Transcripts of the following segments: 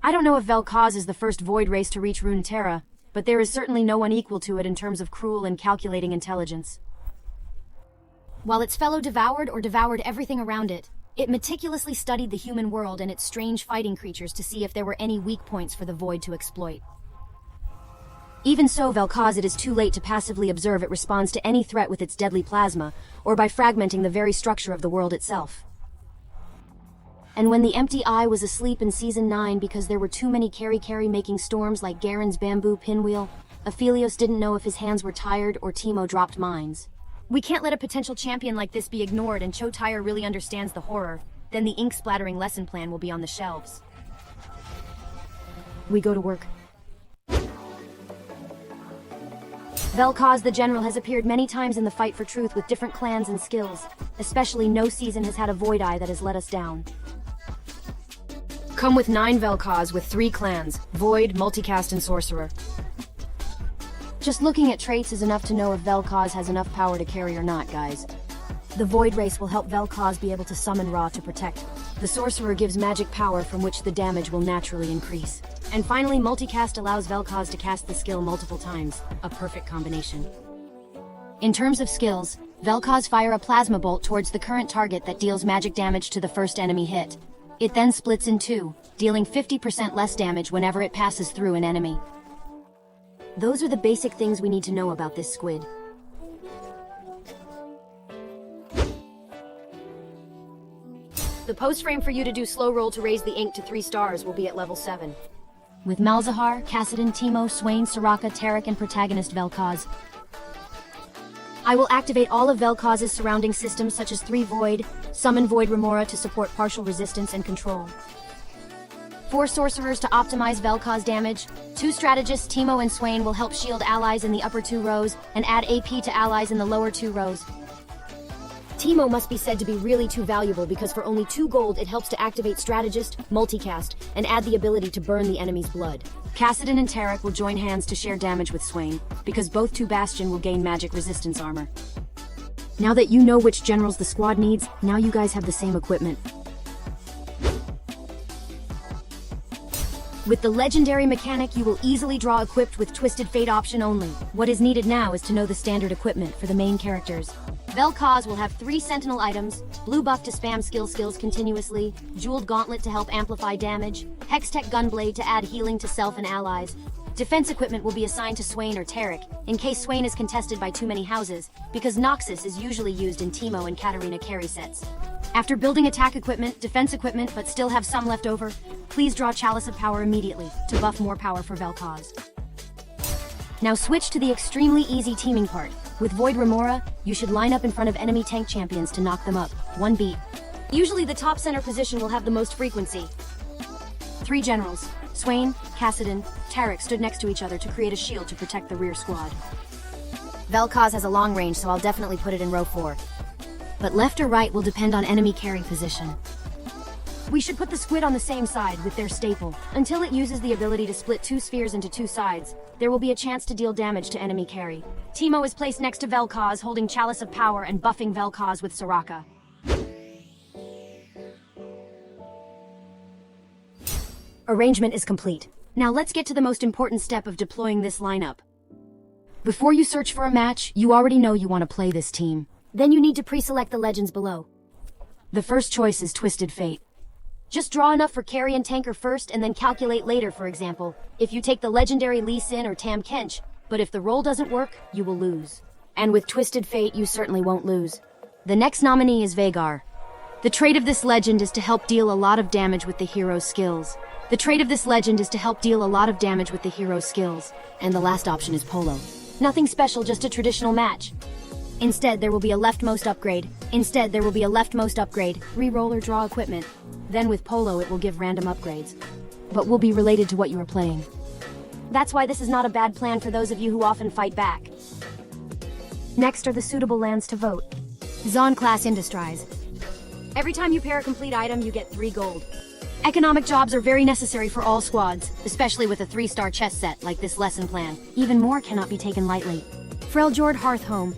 I don't know if Vel'koz is the first void race to reach Runeterra, but there is certainly no one equal to it in terms of cruel and calculating intelligence. While its fellow devoured or devoured everything around it, it meticulously studied the human world and its strange fighting creatures to see if there were any weak points for the void to exploit. Even so, Vel'koz, it is too late to passively observe it responds to any threat with its deadly plasma, or by fragmenting the very structure of the world itself. And when the empty eye was asleep in Season 9 because there were too many carry making storms like Garen's bamboo pinwheel, Aphelios didn't know if his hands were tired or Teemo dropped mines. We can't let a potential champion like this be ignored, and Cho'Tyre really understands the horror. Then the ink-splattering lesson plan will be on the shelves. We go to work. Vel'koz the General has appeared many times in the fight for truth with different clans and skills. Especially no season has had a void eye that has let us down. Come with 9 Vel'koz with 3 clans, Void, Multicast, and Sorcerer. Just looking at traits is enough to know if Vel'koz has enough power to carry or not, guys. The Void race will help Vel'koz be able to summon Ra to protect. The Sorcerer gives magic power from which the damage will naturally increase. And finally, Multicast allows Vel'koz to cast the skill multiple times, a perfect combination. In terms of skills, Vel'koz fire a plasma bolt towards the current target that deals magic damage to the first enemy hit. It then splits in two, dealing 50% less damage whenever it passes through an enemy. Those are the basic things we need to know about this squid. The post frame for you to do slow roll to raise the ink to 3 stars will be at level 7. With Malzahar, Kassadin, Teemo, Swain, Soraka, Tarek, and protagonist Vel'koz. I will activate all of Vel'koz's surrounding systems such as 3 Void, summon Void Remora to support partial resistance and control. 4 Sorcerers to optimize Vel'koz damage, 2 Strategists, Teemo and Swain will help shield allies in the upper 2 rows, and add AP to allies in the lower 2 rows. Teemo must be said to be really too valuable because for only 2 gold it helps to activate Strategist, Multicast, and add the ability to burn the enemy's blood. Kassadin and Tarek will join hands to share damage with Swain, because both 2 Bastion will gain magic resistance armor. Now that you know which generals the squad needs, now you guys have the same equipment. With the legendary mechanic, you will easily draw equipped with Twisted Fate option only. What is needed now is to know the standard equipment for the main characters. Vel'koz will have 3 Sentinel items, Blue Buff to spam skills continuously, Jeweled Gauntlet to help amplify damage, Hextech Gunblade to add healing to self and allies. Defense equipment will be assigned to Swain or Tarek, in case Swain is contested by too many houses, because Noxus is usually used in Teemo and Katarina carry sets. After building attack equipment, defense equipment, but still have some left over, please draw Chalice of Power immediately, to buff more power for Vel'koz. Now switch to the extremely easy teaming part. With Void Remora, you should line up in front of enemy tank champions to knock them up, 1 beat. Usually the top center position will have the most frequency. 3 generals, Swain, Kassadin, Tarek stood next to each other to create a shield to protect the rear squad. Vel'koz has a long range, so I'll definitely put it in row 4. But left or right will depend on enemy carry position. We should put the squid on the same side with their staple. Until it uses the ability to split 2 spheres into 2 sides, there will be a chance to deal damage to enemy carry. Teemo is placed next to Vel'koz, holding Chalice of Power and buffing Vel'koz with Soraka. Arrangement is complete. Now let's get to the most important step of deploying this lineup. Before you search for a match, you already know you want to play this team. Then you need to pre-select the legends below. The first choice is Twisted Fate. Just draw enough for carry and tanker first and then calculate later, for example, if you take the legendary Lee Sin or Tam Kench, but if the roll doesn't work, you will lose. And with Twisted Fate, you certainly won't lose. The next nominee is Vhagar. The trait of this legend is to help deal a lot of damage with the hero's skills. And the last option is Polo. Nothing special, just a traditional match. Instead, there will be a leftmost upgrade. Re-roll or draw equipment. Then with Polo, it will give random upgrades. But will be related to what you are playing. That's why this is not a bad plan for those of you who often fight back. Next are the suitable lands to vote. Zon Class Industries. Every time you pair a complete item, you get 3 gold. Economic jobs are very necessary for all squads, especially with a 3-star chess set like this lesson plan. Even more cannot be taken lightly. Freljord Hearthhome.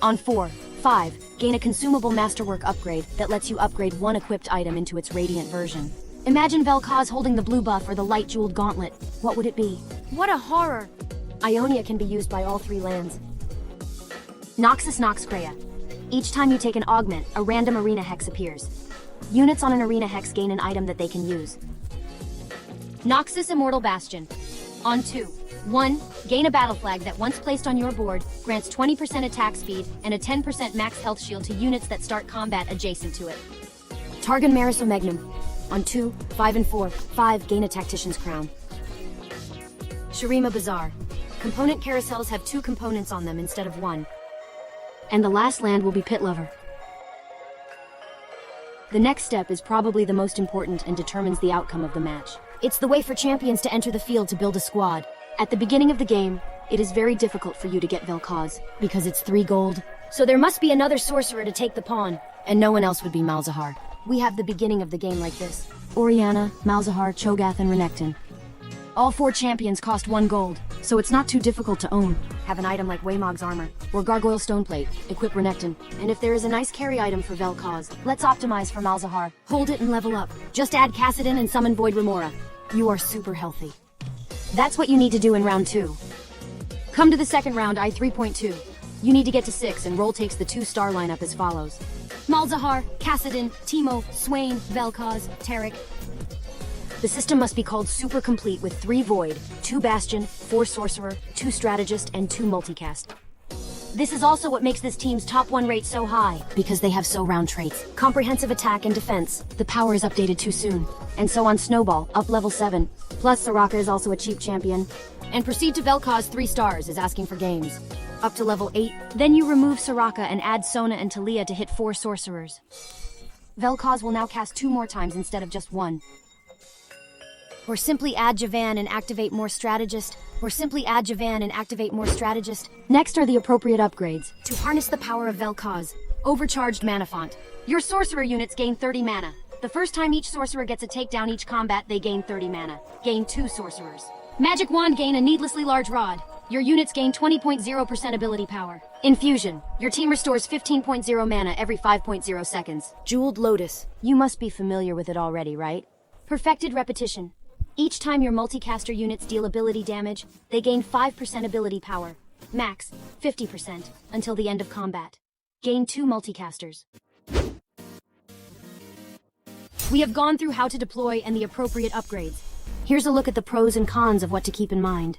On 4, 5, gain a consumable masterwork upgrade that lets you upgrade 1 equipped item into its radiant version. Imagine Vel'koz holding the blue buff or the light jeweled gauntlet. What would it be? What a horror! Ionia can be used by all 3 lands. Noxus Noxcrea. Each time you take an augment, a random arena hex appears. Units on an arena hex gain an item that they can use. Noxus Immortal Bastion. On 2. 1. Gain a battle flag that once placed on your board, grants 20% attack speed and a 10% max health shield to units that start combat adjacent to it. Targon Magnum. On 2, 5 and 4. 5. Gain a Tactician's Crown. Shurima Bazaar. Component carousels have 2 components on them instead of 1. And the last land will be Pit Lover. The next step is probably the most important and determines the outcome of the match. It's the way for champions to enter the field to build a squad. At the beginning of the game, it is very difficult for you to get Vel'koz, because it's 3 gold. So there must be another sorcerer to take the pawn, and no one else would be Malzahar. We have the beginning of the game like this. Orianna, Malzahar, Cho'Gath, and Renekton. All 4 champions cost 1 gold, so it's not too difficult to own. Have an item like Waymog's armor, or Gargoyle Stoneplate, equip Renekton. And if there is a nice carry item for Vel'koz, let's optimize for Malzahar. Hold it and level up. Just add Kassadin and summon Void Remora. You are super healthy. That's what you need to do in round 2. Come to the second round, I 3.2. You need to get to 6, and roll takes the 2-star lineup as follows. Malzahar, Kassadin, Teemo, Swain, Vel'koz, Taric. The system must be called super complete with 3 Void, 2 Bastion, 4 Sorcerer, 2 Strategist, and 2 Multicast. This is also what makes this team's top 1 rate so high, because they have so round traits. Comprehensive attack and defense. The power is updated too soon. And so on Snowball, up level 7. Plus Soraka is also a cheap champion. And proceed to Vel'koz 3 stars is asking for games. Up to level 8. Then you remove Soraka and add Sona and Talia to hit 4 sorcerers. Vel'koz will now cast 2 more times instead of just 1. Or simply add Javan and activate more strategist. Next are the appropriate upgrades. To harness the power of Vel'koz. Overcharged Mana Font. Your sorcerer units gain 30 mana. The first time each sorcerer gets a takedown each combat, they gain 30 mana. Gain 2 sorcerers. Magic Wand gain a needlessly large rod. Your units gain 20.0% ability power. Infusion. Your team restores 15.0 mana every 5.0 seconds. Jeweled Lotus. You must be familiar with it already, right? Perfected Repetition. Each time your multicaster units deal ability damage, they gain 5% ability power. Max, 50%, until the end of combat. Gain 2 multicasters. We have gone through how to deploy and the appropriate upgrades. Here's a look at the pros and cons of what to keep in mind.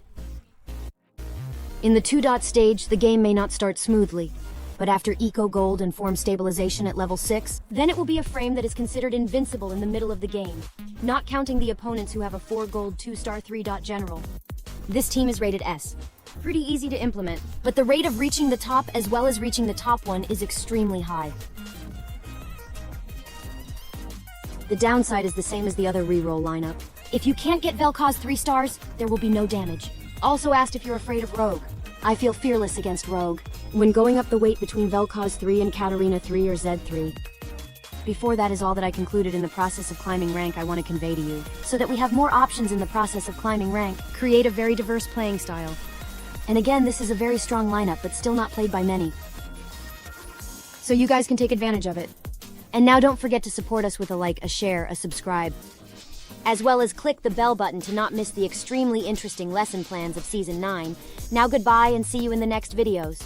In the 2-dot stage, the game may not start smoothly, but after Eco Gold and Form Stabilization at level 6, then it will be a frame that is considered invincible in the middle of the game, not counting the opponents who have a 4 gold 2-star 3-dot general. This team is rated S. Pretty easy to implement, but the rate of reaching the top as well as reaching the top 1 is extremely high. The downside is the same as the other reroll lineup. If you can't get Vel'koz 3 stars, there will be no damage. Also asked if you're afraid of Rogue. I feel fearless against Rogue, when going up the weight between Vel'koz 3 and Katarina 3 or Zed 3. Before that is all that I concluded in the process of climbing rank I want to convey to you, so that we have more options in the process of climbing rank, create a very diverse playing style. And again, this is a very strong lineup, but still not played by many. So you guys can take advantage of it. And now don't forget to support us with a like, a share, a subscribe, as well as click the bell button to not miss the extremely interesting lesson plans of Season 9. Now goodbye and see you in the next videos.